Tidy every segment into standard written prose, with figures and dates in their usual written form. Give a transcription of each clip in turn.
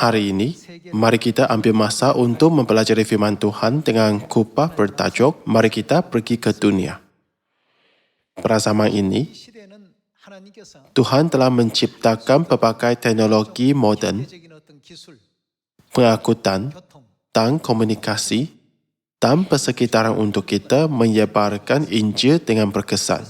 Hari ini, mari kita ambil masa untuk mempelajari firman Tuhan dengan kupas bertajuk Mari Kita Pergi ke Dunia. Pada zaman ini, Tuhan telah menciptakan pelbagai teknologi moden, pengangkutan dan komunikasi dan persekitaran untuk kita menyebarkan Injil dengan berkesan.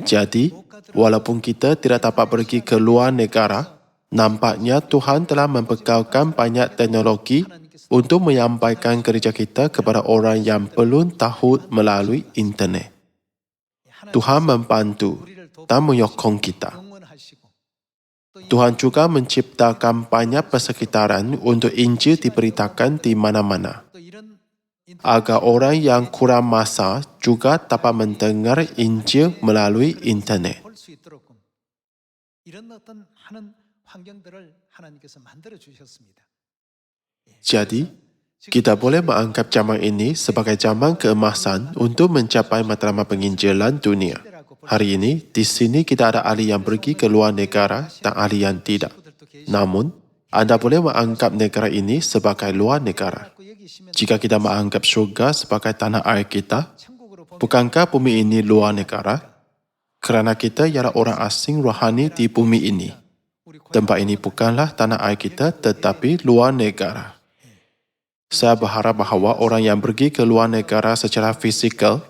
Jadi, walaupun kita tidak dapat pergi ke luar negara, nampaknya Tuhan telah membekalkan banyak teknologi untuk menyampaikan kerja kita kepada orang yang belum tahu melalui internet. Tuhan membantu dan menyokong kita. Tuhan juga menciptakan banyak persekitaran untuk Injil diberitakan di mana-mana, agar orang yang kurang masa juga dapat mendengar Injil melalui internet. Jadi, kita boleh menganggap zaman ini sebagai zaman keemasan untuk mencapai matlamat penginjilan dunia. Hari ini, di sini kita ada ahli yang pergi ke luar negara dan ahli yang tidak. Namun, anda boleh menganggap negara ini sebagai luar negara. Jika kita menganggap syurga sebagai tanah air kita, bukankah bumi ini luar negara? Kerana kita ialah orang asing rohani di bumi ini. Tempat ini bukanlah tanah air kita tetapi luar negara. Saya berharap bahawa orang yang pergi ke luar negara secara fizikal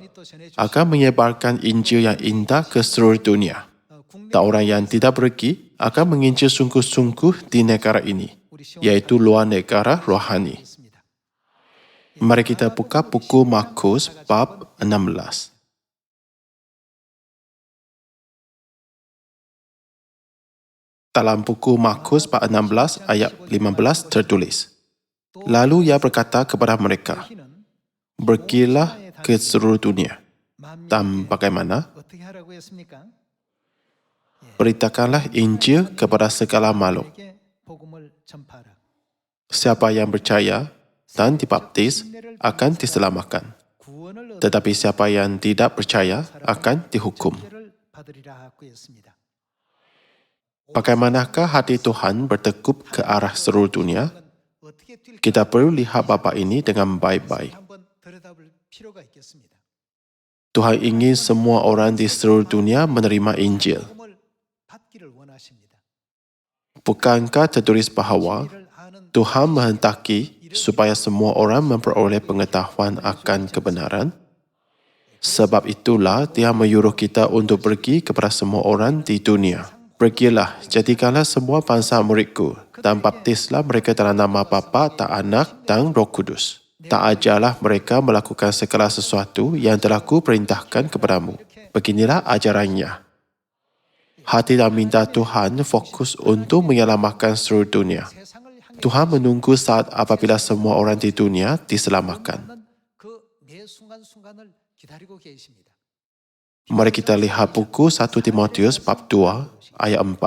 akan menyebarkan Injil yang indah ke seluruh dunia. Dan orang yang tidak pergi akan menginjil sungguh-sungguh di negara ini, iaitu luar negara rohani. Mari kita buka buku Markus bab 16. Dalam buku Markus bab 16 ayat 15 tertulis, lalu ia berkata kepada mereka, "Pergilah ke seluruh dunia." Dan bagaimana? Beritakanlah Injil kepada segala makhluk. Siapa yang percaya dan dibaptis akan diselamatkan. Tetapi siapa yang tidak percaya akan dihukum. Bagaimanakah hati Tuhan bertekuk ke arah seluruh dunia? Kita perlu lihat bab ini dengan baik-baik. Tuhan ingin semua orang di seluruh dunia menerima Injil. Bukankah tertulis bahawa Tuhan menghendaki supaya semua orang memperoleh pengetahuan akan kebenaran? Sebab itulah Dia menyuruh kita untuk pergi kepada semua orang di dunia. Pergilah, jadikanlah semua bangsa muridku, dan baptislah mereka dalam nama Bapa dan Anak dan Roh Kudus. Tak ajarlah mereka melakukan segala sesuatu yang telah kuperintahkan kepadamu. Beginilah ajarannya. Hati dan minta Tuhan fokus untuk menyelamatkan seluruh dunia. Tuhan menunggu saat apabila semua orang di dunia diselamatkan. Mari kita lihat buku 1 Timotius bab 2 ayat 4.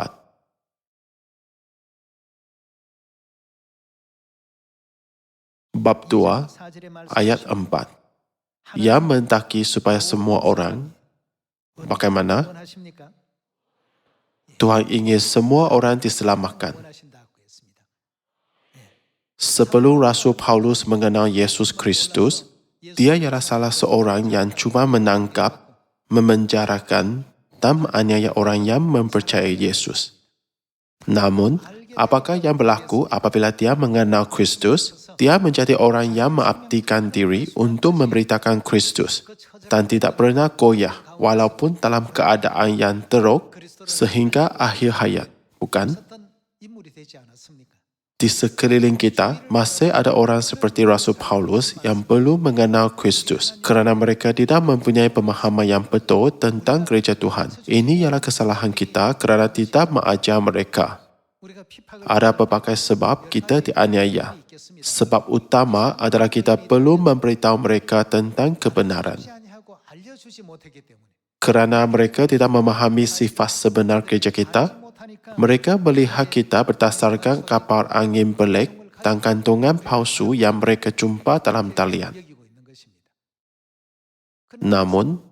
Bab 2 ayat 4. Ia menghendaki supaya semua orang, bagaimana? Tuhan ingin semua orang diselamatkan. Sebelum Rasul Paulus mengenal Yesus Kristus, dia ialah salah seorang yang cuma menangkap, memenjarakan dan menganiaya orang yang mempercayai Yesus. Namun, apakah yang berlaku apabila dia mengenal Kristus? Dia menjadi orang yang mengabdikan diri untuk memberitakan Kristus dan tidak pernah goyah walaupun dalam keadaan yang teruk sehingga akhir hayat, bukan? Di sekeliling kita masih ada orang seperti Rasul Paulus yang belum mengenal Kristus kerana mereka tidak mempunyai pemahaman yang betul tentang gereja Tuhan. Ini ialah kesalahan kita kerana tidak mengajar mereka. Ada pelbagai sebab kita dianiaya. Sebab utama adalah kita belum memberitahu mereka tentang kebenaran. Kerana mereka tidak memahami sifat sebenar gereja kita, mereka melihat kita berdasarkan kapal angin belek dan gantungan palsu yang mereka jumpa dalam talian. Namun,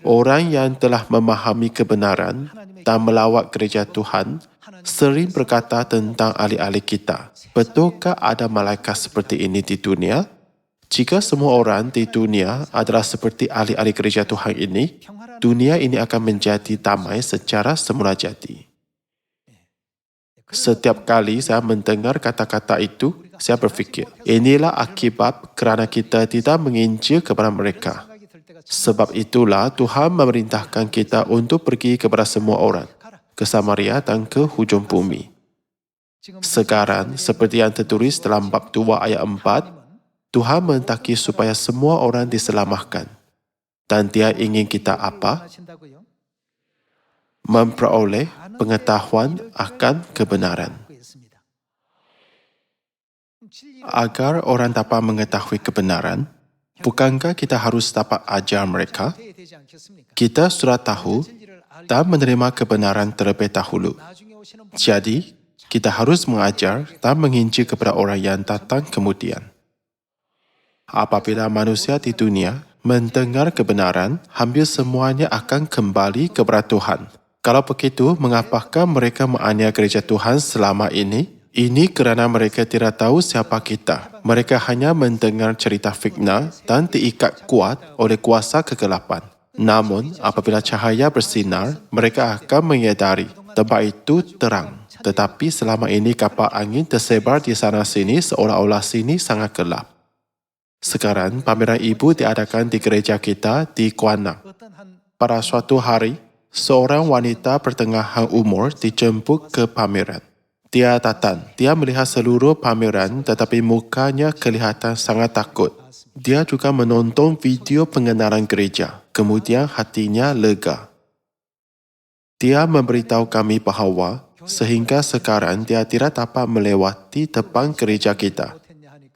orang yang telah memahami kebenaran dan melawat gereja Tuhan sering berkata tentang ahli-ahli kita, betulkah ada malaikat seperti ini di dunia? Jika semua orang di dunia adalah seperti ahli-ahli gereja Tuhan ini, dunia ini akan menjadi damai secara semula jadi. Setiap kali saya mendengar kata-kata itu, saya berfikir, inilah akibat kerana kita tidak menginjil kepada mereka. Sebab itulah Tuhan memerintahkan kita untuk pergi kepada semua orang, ke Samaria dan ke hujung bumi. Sekarang, seperti yang tertulis dalam bab 2 ayat 4, Tuhan menghendaki supaya semua orang diselamatkan. Dan Dia ingin kita apa? Memperoleh pengetahuan akan kebenaran. Agar orang dapat mengetahui kebenaran, bukankah kita harus dapat ajar mereka? Kita sudah tahu dan menerima kebenaran terlebih dahulu. Jadi, kita harus mengajar dan menginjil kepada orang yang datang kemudian. Apabila manusia di dunia mendengar kebenaran, hampir semuanya akan kembali kepada Tuhan. Kalau begitu, mengapakah mereka menganiaya gereja Tuhan selama ini? Ini kerana mereka tidak tahu siapa kita. Mereka hanya mendengar cerita fitnah dan diikat kuat oleh kuasa kegelapan. Namun, apabila cahaya bersinar, mereka akan menyadari tempat itu terang. Tetapi selama ini kapal angin tersebar di sana-sini seolah-olah sini sangat gelap. Sekarang, pameran ibu diadakan di gereja kita di Kuantan. Pada suatu hari, seorang wanita pertengahan umur dijemput ke pameran. Dia datang. Dia melihat seluruh pameran tetapi mukanya kelihatan sangat takut. Dia juga menonton video pengenalan gereja. Kemudian hatinya lega. Dia memberitahu kami bahawa sehingga sekarang dia tidak dapat melewati depan gereja kita.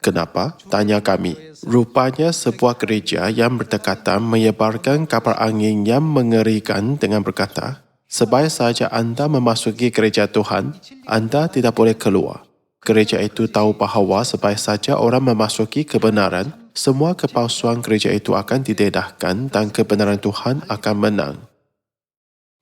Kenapa? Tanya kami. Rupanya sebuah gereja yang berdekatan menyebarkan kabar angin yang mengerikan dengan berkata, sebaik saja anda memasuki gereja Tuhan, anda tidak boleh keluar. Gereja itu tahu bahawa sebaik saja orang memasuki kebenaran, semua kepalsuan gereja itu akan didedahkan dan kebenaran Tuhan akan menang.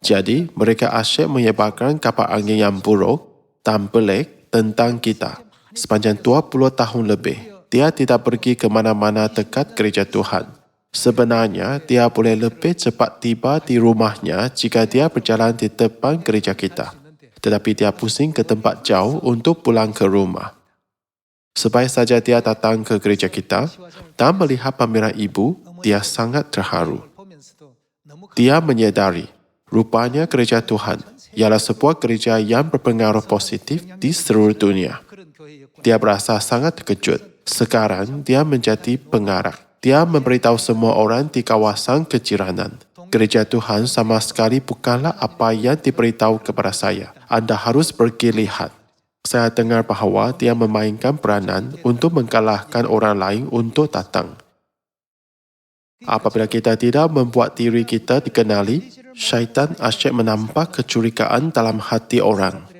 Jadi, mereka asyik menyebarkan kabar angin yang buruk dan pelik tentang kita. Sepanjang 20 tahun lebih, dia tidak pergi ke mana-mana dekat gereja Tuhan. Sebenarnya, dia boleh lebih cepat tiba di rumahnya jika dia berjalan di depan gereja kita. Tetapi dia pusing ke tempat jauh untuk pulang ke rumah. Sebaik saja dia datang ke gereja kita dan melihat pameran ibu, dia sangat terharu. Dia menyadari, rupanya gereja Tuhan ialah sebuah gereja yang berpengaruh positif di seluruh dunia. Dia berasa sangat terkejut. Sekarang, dia menjadi pengarah. Dia memberitahu semua orang di kawasan kejiranan. Gereja Tuhan sama sekali bukanlah apa yang diberitahu kepada saya. Anda harus pergi lihat. Saya dengar bahawa dia memainkan peranan untuk mengalahkan orang lain untuk datang. Apabila kita tidak membuat diri kita dikenali, syaitan asyik menampak kecurigaan dalam hati orang.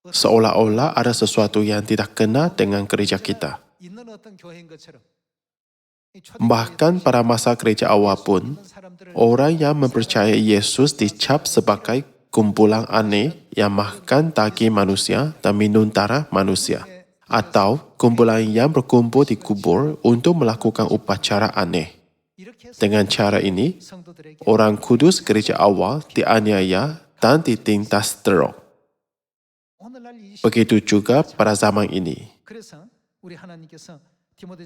Seolah-olah ada sesuatu yang tidak kena dengan gereja kita. Bahkan pada masa gereja awal pun, orang yang mempercayai Yesus dicap sebagai kumpulan aneh yang makan daging manusia dan minum darah manusia, atau kumpulan yang berkumpul di kubur untuk melakukan upacara aneh. Dengan cara ini, orang kudus gereja awal dianiaya dan ditindas teruk. Begitu juga pada zaman ini.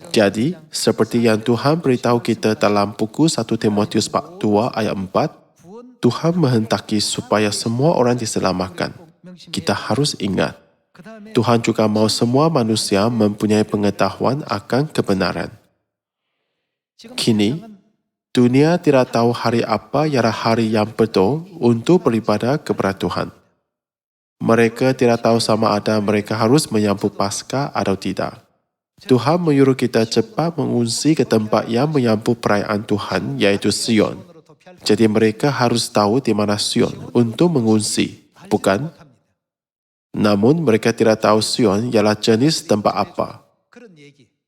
Jadi, seperti yang Tuhan beritahu kita dalam buku 1 Timotius 2 ayat 4, Tuhan menghendaki supaya semua orang diselamatkan. Kita harus ingat, Tuhan juga mahu semua manusia mempunyai pengetahuan akan kebenaran. Kini, dunia tidak tahu hari apa ialah hari yang betul untuk beribadah kepada Tuhan. Mereka tidak tahu sama ada mereka harus menyambut Paskah atau tidak. Tuhan menyuruh kita cepat mengungsi ke tempat yang menyambut perayaan Tuhan, iaitu Sion. Jadi mereka harus tahu di mana Sion untuk mengungsi, bukan? Namun mereka tidak tahu Sion ialah jenis tempat apa.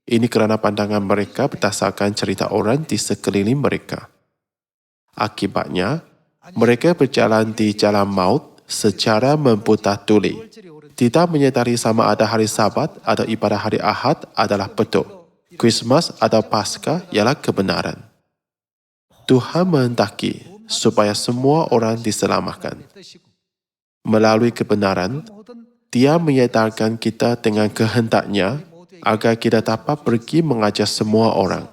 Ini kerana pandangan mereka berdasarkan cerita orang di sekeliling mereka. Akibatnya, mereka berjalan di jalan maut secara memputatuli. Tidak menyedari sama ada hari Sabat atau ibadah hari Ahad adalah betul. Christmas atau Paskah ialah kebenaran. Tuhan menghendaki supaya semua orang diselamatkan. Melalui kebenaran, Dia menyedarkan kita dengan kehendaknya agar kita dapat pergi mengajar semua orang,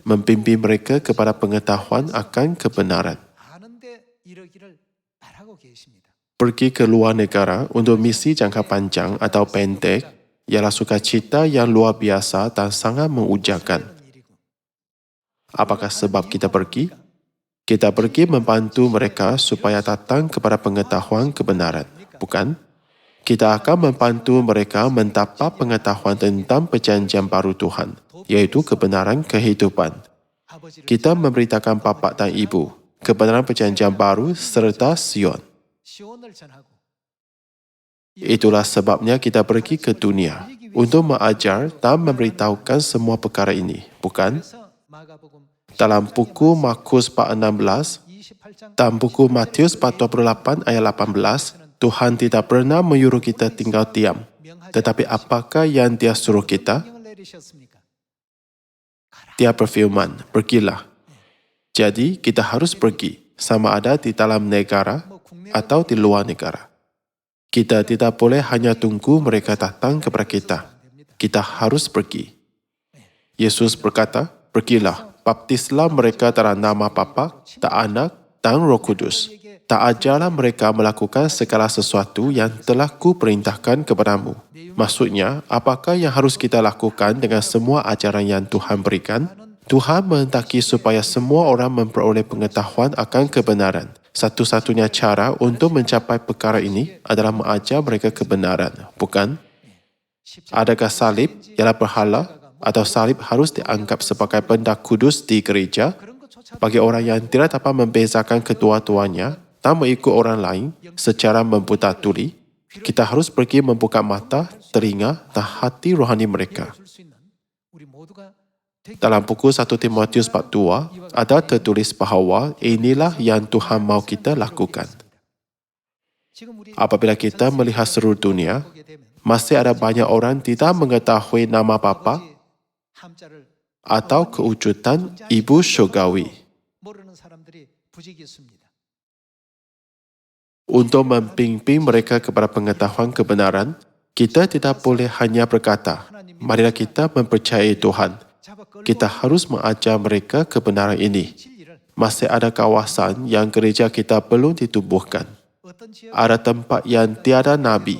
membimbing mereka kepada pengetahuan akan kebenaran. Pergi ke luar negara untuk misi jangka panjang atau pendek ialah sukacita yang luar biasa dan sangat mengujakan. Apakah sebab kita pergi? Kita pergi membantu mereka supaya datang kepada pengetahuan kebenaran, bukan? Kita akan membantu mereka mendapat pengetahuan tentang perjanjian baru Tuhan, iaitu kebenaran kehidupan. Kita memberitakan bapa dan ibu kebenaran perjanjian baru serta Sion. Itulah sebabnya kita pergi ke dunia untuk mengajar dan memberitahukan semua perkara ini, bukan? Dalam buku Markus 4:16 dan buku Matius 4:28 ayat 18, Tuhan tidak pernah menyuruh kita tinggal diam. Tetapi apakah yang Dia suruh kita? Dia berfirman, pergilah. Jadi kita harus pergi, sama ada di dalam negara atau di luar negara. Kita tidak boleh hanya tunggu mereka datang kepada kita. Kita harus pergi. Yesus berkata, pergilah, baptislah mereka dalam nama Bapa, dan Anak, dan Roh Kudus. Tak ajarlah mereka melakukan segala sesuatu yang telah kuperintahkan kepadamu. Maksudnya, apakah yang harus kita lakukan dengan semua ajaran yang Tuhan berikan? Tuhan menghendaki supaya semua orang memperoleh pengetahuan akan kebenaran. Satu-satunya cara untuk mencapai perkara ini adalah mengajar mereka kebenaran, bukan? Adakah salib ialah berhala atau salib harus dianggap sebagai benda kudus di gereja? Bagi orang yang tidak dapat membezakan kedua-duanya dan mengikut orang lain secara memputatuli, kita harus pergi membuka mata, telinga dan hati rohani mereka. Dalam buku 1 Timotius 4:2 ada tertulis bahawa inilah yang Tuhan mahu kita lakukan. Apabila kita melihat seluruh dunia, masih ada banyak orang tidak mengetahui nama Bapa atau kewujudan Ibu Syurgawi. Untuk membimbing mereka kepada pengetahuan kebenaran, kita tidak boleh hanya berkata, marilah kita mempercayai Tuhan. Kita harus mengajar mereka kebenaran ini. Masih ada kawasan yang gereja kita belum ditubuhkan. Ada tempat yang tiada nabi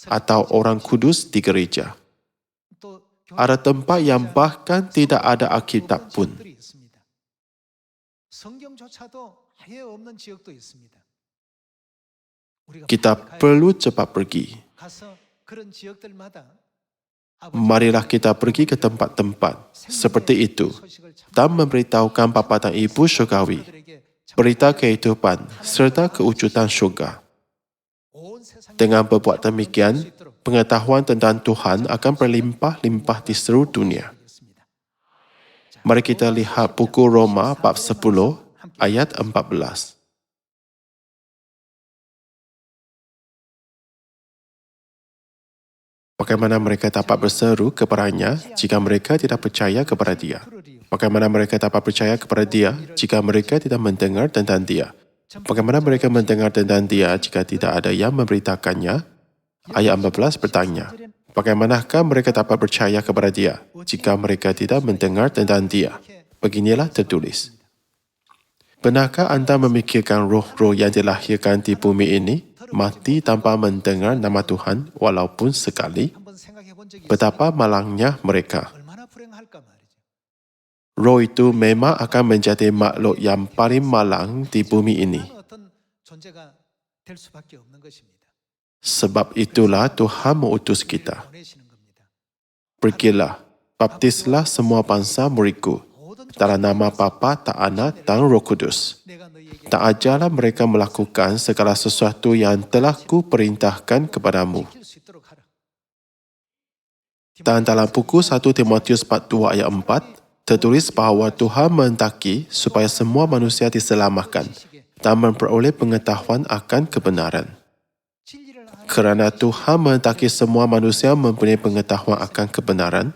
atau orang kudus di gereja. Ada tempat yang bahkan tidak ada Alkitab pun. Kita perlu cepat pergi. Marilah kita pergi ke tempat-tempat seperti itu dan memberitahukan Bapa dan Ibu Syurgawi berita kehidupan serta kewujudan syurga. Dengan berbuat demikian, pengetahuan tentang Tuhan akan berlimpah-limpah di seluruh dunia. Mari kita lihat buku Roma bab 10 ayat 14. Bagaimana mereka dapat berseru kepadanya jika mereka tidak percaya kepada Dia? Bagaimana mereka dapat percaya kepada Dia jika mereka tidak mendengar tentang Dia? Bagaimana mereka mendengar tentang Dia jika tidak ada yang memberitakannya? Ayat 14 bertanya, bagaimanakah mereka dapat percaya kepada Dia jika mereka tidak mendengar tentang Dia? Beginilah tertulis. Benarkah anda memikirkan roh-roh yang dilahirkan di bumi ini mati tanpa mendengar nama Tuhan walaupun sekali? Betapa malangnya mereka. Roh itu memang akan menjadi makhluk yang paling malang di bumi ini. Sebab itulah Tuhan mengutus kita. Pergilah, baptislah semua bangsa muridku dalam nama Bapa, dan Anak, dan Roh Kudus. Dan ajarlah mereka melakukan segala sesuatu yang telah kuperintahkan kepadamu. Dan dalam buku 1 Timotius 4:2 ayat 4, tertulis bahawa Tuhan menghendaki supaya semua manusia diselamatkan dan memperoleh pengetahuan akan kebenaran. Kerana Tuhan menghendaki semua manusia mempunyai pengetahuan akan kebenaran,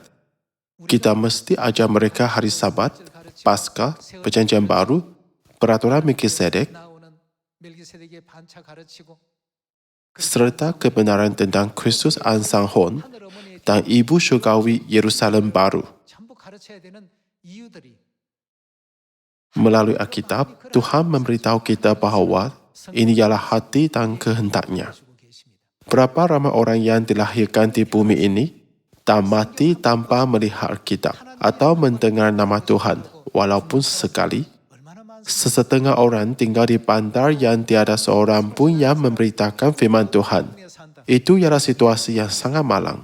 kita mesti ajar mereka hari Sabat, Paskah, Perjanjian Baru, Peraturan Melkisedek, serta kebenaran tentang Kristus Ansang Hon dan Ibu Syurgawi Yerusalem Baru. Melalui Alkitab, Tuhan memberitahu kita bahawa ini ialah hati dan kehendaknya. Berapa ramai orang yang dilahirkan di bumi ini dan mati tanpa melihat Alkitab atau mendengar nama Tuhan, walaupun sekali. Sesetengah orang tinggal di bandar yang tiada seorang pun yang memberitakan firman Tuhan. Itu ialah situasi yang sangat malang.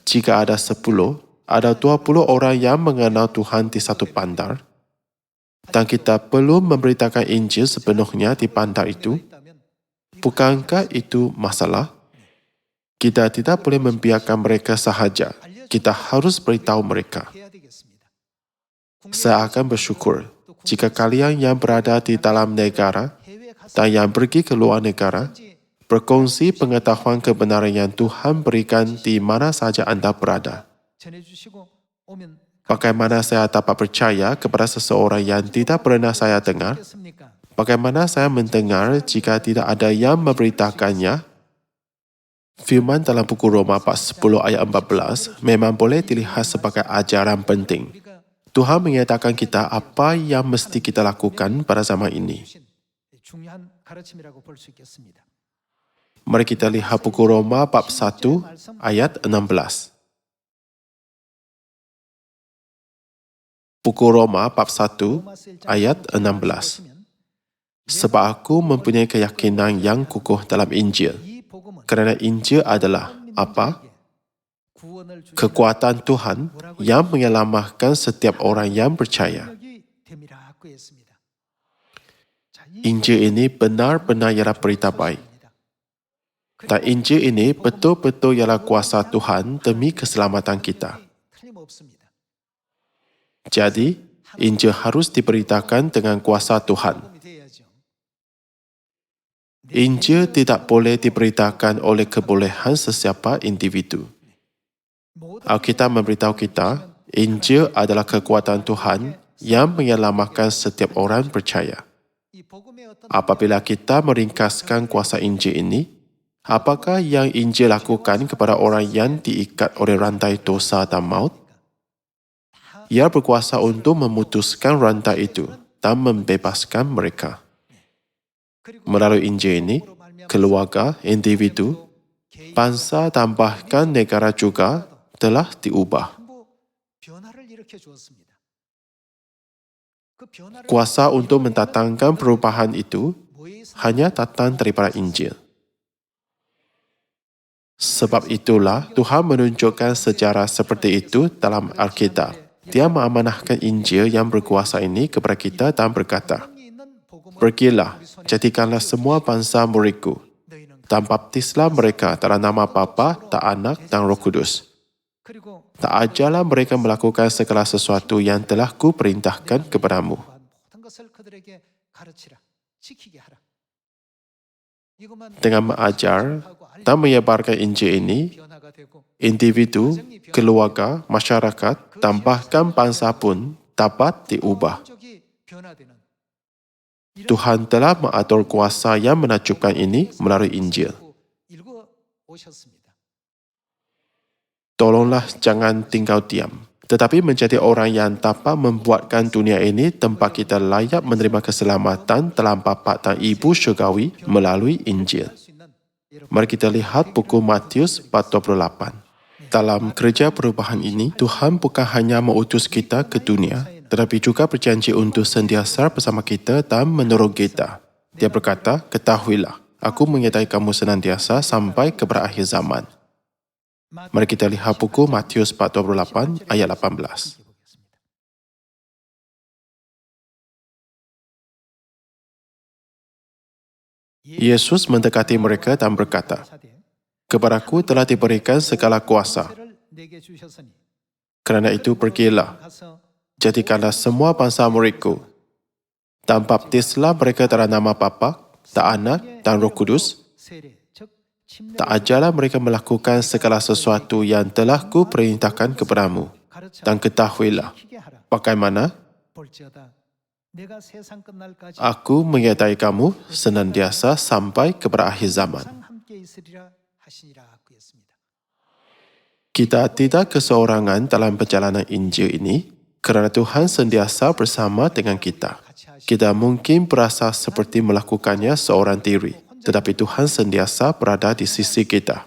Jika ada 10, ada 20 orang yang mengenal Tuhan di satu bandar, dan kita perlu memberitakan Injil sepenuhnya di bandar itu, bukankah itu masalah? Kita tidak boleh membiarkan mereka sahaja. Kita harus beritahu mereka. Saya akan bersyukur jika kalian yang berada di dalam negara dan yang pergi ke luar negara berkongsi pengetahuan kebenaran yang Tuhan berikan di mana saja anda berada. Bagaimana saya dapat percaya kepada seseorang yang tidak pernah saya dengar? Bagaimana saya mendengar jika tidak ada yang memberitakannya? Firman dalam buku Roma 10 ayat 14 memang boleh dilihat sebagai ajaran penting. Tuhan menyatakan kita apa yang mesti kita lakukan pada zaman ini. Mari kita lihat buku Roma bab 1 ayat 16. Buku Roma bab 1 ayat 16. Sebab aku mempunyai keyakinan yang kukuh dalam Injil. Kerana Injil adalah apa? Kekuatan Tuhan yang menyelamatkan setiap orang yang percaya. Injil ini benar-benar ialah berita baik. Dan Injil ini betul-betul ialah kuasa Tuhan demi keselamatan kita. Jadi, Injil harus diberitakan dengan kuasa Tuhan. Injil tidak boleh diberitakan oleh kebolehan sesiapa individu. Alkitab memberitahu kita, Injil adalah kekuatan Tuhan yang menyelamatkan setiap orang percaya. Apabila kita meringkaskan kuasa Injil ini, apakah yang Injil lakukan kepada orang yang diikat oleh rantai dosa dan maut? Ia berkuasa untuk memutuskan rantai itu dan membebaskan mereka. Melalui Injil ini, keluarga, individu, bangsa dan bahkan negara juga telah diubah. Kuasa untuk mendatangkan perubahan itu hanya datang daripada Injil. Sebab itulah Tuhan menunjukkan sejarah seperti itu dalam Alkitab. Dia mengamanahkan Injil yang berkuasa ini kepada kita dan berkata, "Pergilah, jadikanlah semua bangsa muridku, dan baptislah mereka dalam nama Bapa, dan Anak, dan Roh Kudus. Dan ajarlah mereka melakukan segala sesuatu yang telah kuperintahkan kepadamu." Dengan mengajar dan menyebarkan Injil ini, individu, keluarga, masyarakat, dan bahkan bangsa pun dapat diubah. Tuhan telah mengatur kuasa yang menakjubkan ini melalui Injil. Tolonglah jangan tinggal diam, tetapi menjadi orang yang dapat membuatkan dunia ini tempat kita layak menerima keselamatan dalam Bapa dan Ibu Syurgawi melalui Injil. Mari kita lihat buku Matius 4:28. Dalam kerja perubahan ini, Tuhan bukan hanya mengutus kita ke dunia, tetapi juga berjanji untuk sentiasa bersama kita dan menolong kita. Dia berkata, "Ketahuilah, aku menyertai kamu senantiasa sampai kepada akhir zaman." Mari kita lihat buku Matius 4:28 ayat 18. Yesus mendekati mereka dan berkata, "Kepadaku telah diberikan segala kuasa. Kerana itu pergilah, jadikanlah semua bangsa muridku, dan baptislah mereka dalam nama Bapa, dan Anak, dan Roh Kudus, Tak ajarlah mereka melakukan segala sesuatu yang telah kuperintahkan kepadamu. Dan ketahuilah, bagaimana aku menyertai kamu senantiasa sampai kepada akhir zaman. Kita tidak keseorangan dalam perjalanan Injil ini kerana Tuhan sentiasa bersama dengan kita. Kita mungkin berasa seperti melakukannya seorang diri, tetapi Tuhan sentiasa berada di sisi kita.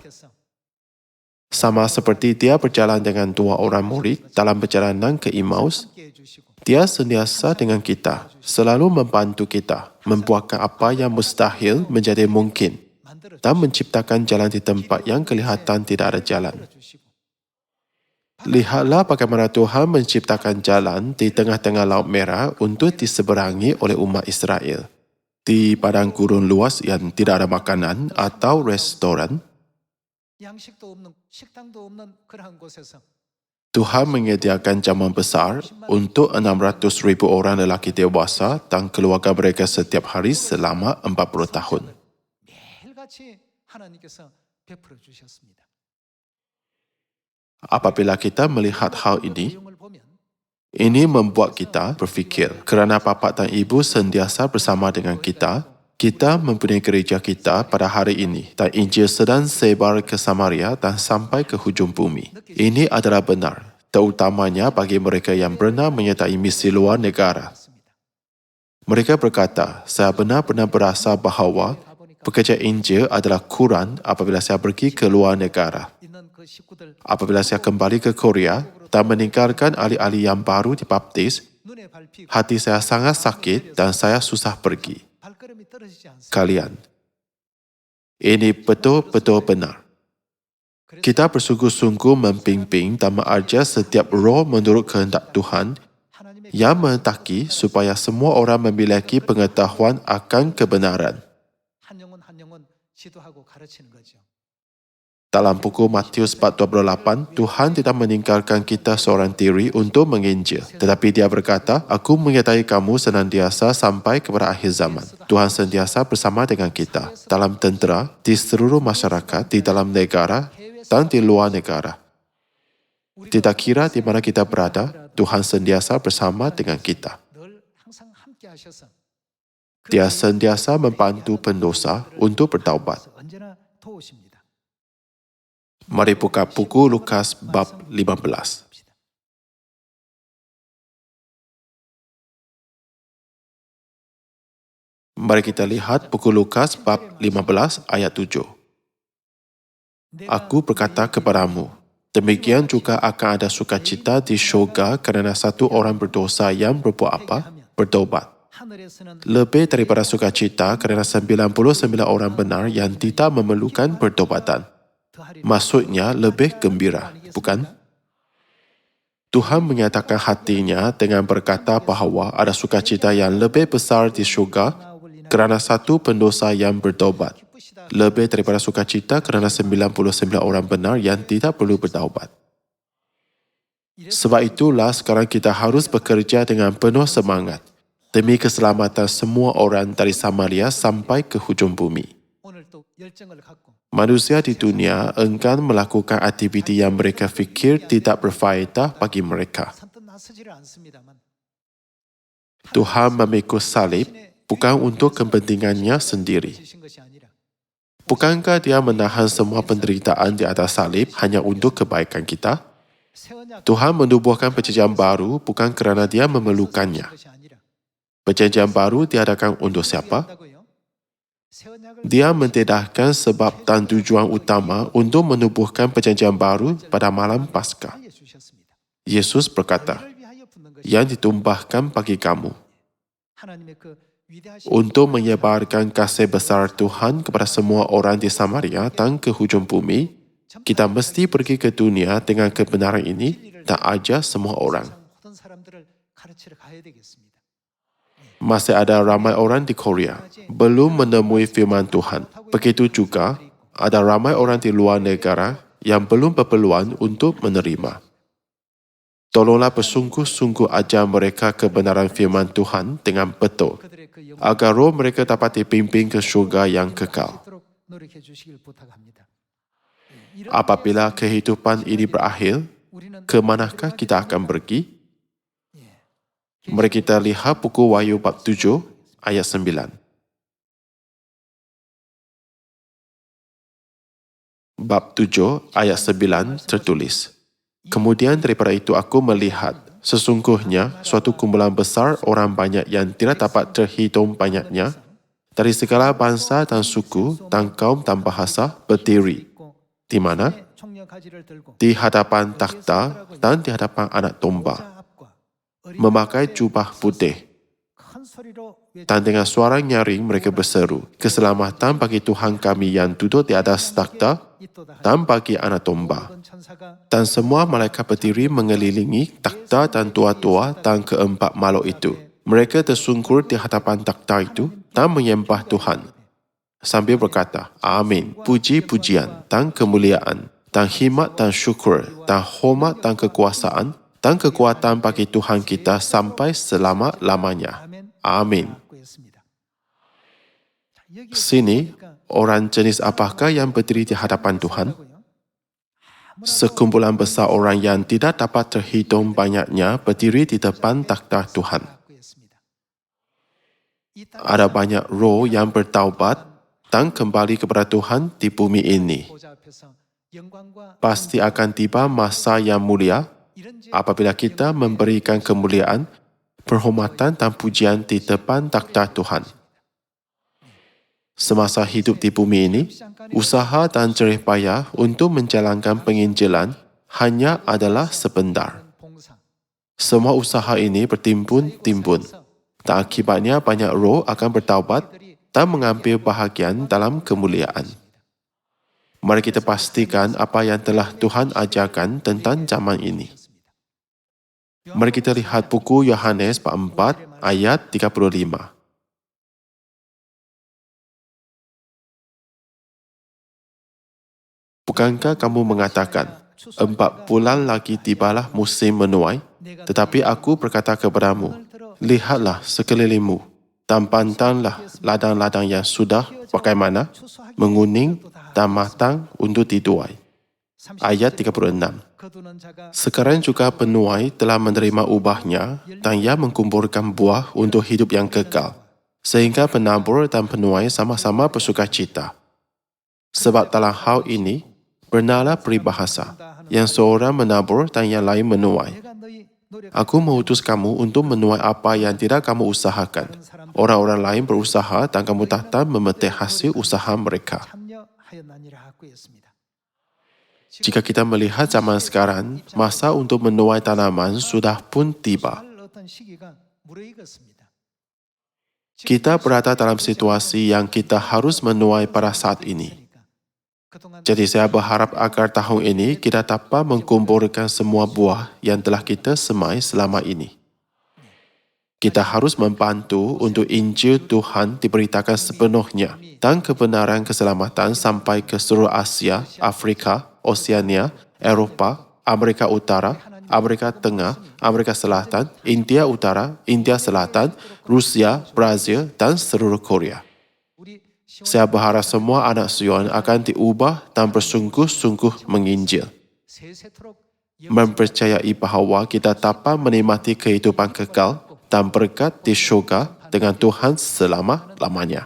Sama seperti dia berjalan dengan dua orang murid dalam perjalanan ke Emmaus, dia sentiasa dengan kita, selalu membantu kita, membuatkan apa yang mustahil menjadi mungkin dan menciptakan jalan di tempat yang kelihatan tidak ada jalan. Lihatlah bagaimana Tuhan menciptakan jalan di tengah-tengah Laut Merah untuk diseberangi oleh umat Israel. Di padang gurun luas yang tidak ada makanan atau restoran, Tuhan menyediakan jamuan besar untuk 600,000 orang lelaki dewasa dan keluarga mereka setiap hari selama 40 tahun. Apabila kita melihat hal ini membuat kita berfikir kerana bapa dan ibu sentiasa bersama dengan kita, kita mempunyai gereja kita pada hari ini dan Injil sedang sebar ke Samaria dan sampai ke hujung bumi. Ini adalah benar, terutamanya bagi mereka yang benar menyertai misi luar negara. Mereka berkata, saya benar-benar berasa bahawa pekerja Injil adalah kurang apabila saya pergi ke luar negara. Apabila saya kembali ke Korea dan meninggalkan ahli-ahli yang baru dibaptis, hati saya sangat sakit dan saya susah pergi. Kalian, ini betul-betul benar. Kita bersungguh-sungguh membimbing dan mengajar setiap roh menurut kehendak Tuhan yang menghendaki supaya semua orang memiliki pengetahuan akan kebenaran. Dalam buku Matius 4:28, Tuhan tidak meninggalkan kita seorang diri untuk menginjil. Tetapi dia berkata, aku menyertai kamu senantiasa sampai kepada akhir zaman. Tuhan sentiasa bersama dengan kita, dalam tentera, di seluruh masyarakat, di dalam negara dan di luar negara. Tidak kira di mana kita berada, Tuhan sentiasa bersama dengan kita. Dia sentiasa membantu pendosa untuk bertaubat. Mari buka buku Lukas bab 15. Mari kita lihat buku Lukas bab 15 ayat 7. Aku berkata kepadamu, demikian juga akan ada sukacita di syurga kerana satu orang berdosa yang berbuat apa? Bertobat. Lebih daripada sukacita kerana 99 orang benar yang tidak memerlukan pertobatan. Maksudnya lebih gembira, bukan? Tuhan menyatakan hatinya dengan berkata bahawa ada sukacita yang lebih besar di syurga kerana satu pendosa yang bertaubat. Lebih daripada sukacita kerana 99 orang benar yang tidak perlu bertaubat. Sebab itulah sekarang kita harus bekerja dengan penuh semangat demi keselamatan semua orang dari Samaria sampai ke hujung bumi. Manusia di dunia enggan melakukan aktiviti yang mereka fikir tidak berfaedah bagi mereka. Tuhan memikul salib bukan untuk kepentingannya sendiri. Bukankah dia menahan semua penderitaan di atas salib hanya untuk kebaikan kita? Tuhan menubuhkan perjanjian baru bukan kerana dia memerlukannya. Perjanjian baru diadakan untuk siapa? Dia mentedahkan sebab dan tujuan utama untuk menubuhkan perjanjian baru pada malam Paskah. Yesus berkata, yang ditumpahkan bagi kamu, untuk menyebarkan kasih besar Tuhan kepada semua orang di Samaria dan ke hujung bumi, kita mesti pergi ke dunia dengan kebenaran ini dan ajar semua orang. Masih ada ramai orang di Korea belum menemui firman Tuhan. Begitu juga, ada ramai orang di luar negara yang belum berpeluang untuk menerima. Tolonglah bersungguh-sungguh ajar mereka kebenaran firman Tuhan dengan betul, agar roh mereka dapat dipimpin ke syurga yang kekal. Apabila kehidupan ini berakhir, ke manakah kita akan pergi? Mari kita lihat buku Wahyu bab 7 ayat 9. Bab 7 ayat 9 tertulis, "Kemudian daripada itu aku melihat, sesungguhnya suatu kumpulan besar orang banyak yang tidak dapat terhitung banyaknya, dari segala bangsa dan suku dan kaum dan bahasa berdiri." Di mana? Di hadapan takhta dan di hadapan anak domba, memakai jubah putih. Dan dengan suara nyaring mereka berseru, "Keselamatan bagi Tuhan kami yang duduk di atas takhta dan bagi anak domba." Dan semua malaikat berdiri mengelilingi takhta dan tua-tua dan keempat makhluk itu. Mereka tersungkur di hadapan takhta itu dan menyembah Tuhan sambil berkata, "Amin, puji-pujian dan kemuliaan dan hikmat dan syukur dan hormat dan kekuasaan dan kekuatan bagi Tuhan kita sampai selama-lamanya. Amin." Sini, orang jenis apakah yang berdiri di hadapan Tuhan? Sekumpulan besar orang yang tidak dapat terhitung banyaknya berdiri di depan takhta Tuhan. Ada banyak roh yang bertaubat dan kembali kepada Tuhan di bumi ini. Pasti akan tiba masa yang mulia apabila kita memberikan kemuliaan, penghormatan dan pujian di depan takhta Tuhan. Semasa hidup di bumi ini, usaha dan jerih payah untuk menjalankan penginjilan hanya adalah sebentar. Semua usaha ini bertimbun-timbun, dan akibatnya banyak roh akan bertaubat dan mengambil bahagian dalam kemuliaan. Mari kita pastikan apa yang telah Tuhan ajarkan tentang zaman ini. Mari kita lihat buku Yohanes bab 4 ayat 35. Bukankah kamu mengatakan, 4 bulan lagi tibalah musim menuai? Tetapi aku berkata kepadamu, lihatlah sekelilingmu, dan pandanglah ladang-ladang yang sudah bagaimana menguning dan matang untuk dituai. Ayat 36. Sekarang juga penuai telah menerima ubahnya dan ia mengumpulkan buah untuk hidup yang kekal, sehingga penabur dan penuai sama-sama bersukacita. Sebab dalam hal ini, benarlah peribahasa, yang seorang menabur dan yang lain menuai. Aku mengutus kamu untuk menuai apa yang tidak kamu usahakan. Orang-orang lain berusaha dan kamu datang memetik hasil usaha mereka. Jika kita melihat zaman sekarang, masa untuk menuai tanaman sudah pun tiba. Kita berada dalam situasi yang kita harus menuai pada saat ini. Jadi saya berharap agar tahun ini kita dapat mengumpulkan semua buah yang telah kita semai selama ini. Kita harus membantu untuk Injil Tuhan diberitakan sepenuhnya dan kebenaran keselamatan sampai ke seluruh Asia, Afrika, Oseania, Eropah, Amerika Utara, Amerika Tengah, Amerika Selatan, India Utara, India Selatan, Rusia, Brazil dan seluruh Korea. Saya berharap semua anak Sion akan diubah dan bersungguh-sungguh menginjil. Mempercayai bahawa kita dapat menikmati kehidupan kekal dan berkat di syurga dengan Tuhan selama-lamanya.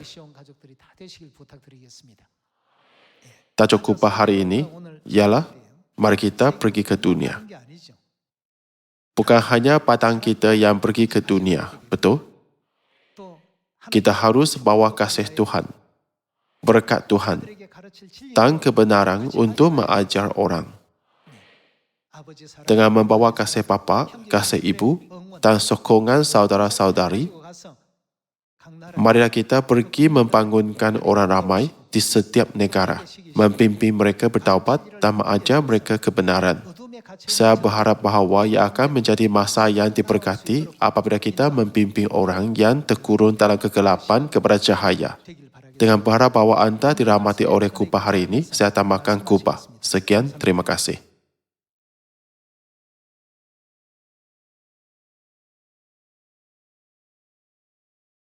Tajuk khotbah hari ini ialah mari kita pergi ke dunia. Bukan hanya badan kita yang pergi ke dunia, betul? Kita harus bawa kasih Tuhan, berkat Tuhan, dan kebenaran untuk mengajar orang. Dengan membawa kasih bapa, kasih ibu, dan sokongan saudara-saudari, marilah kita pergi membangunkan orang ramai di setiap negara, mempimpin mereka bertaubat dan mengajar mereka kebenaran. Saya berharap bahawa ia akan menjadi masa yang diberkati apabila kita mempimpin orang yang terkurung dalam kegelapan kepada cahaya. Dengan berharap bahawa anda dirahmati oleh khotbah hari ini, saya tambahkan khotbah. Sekian, terima kasih.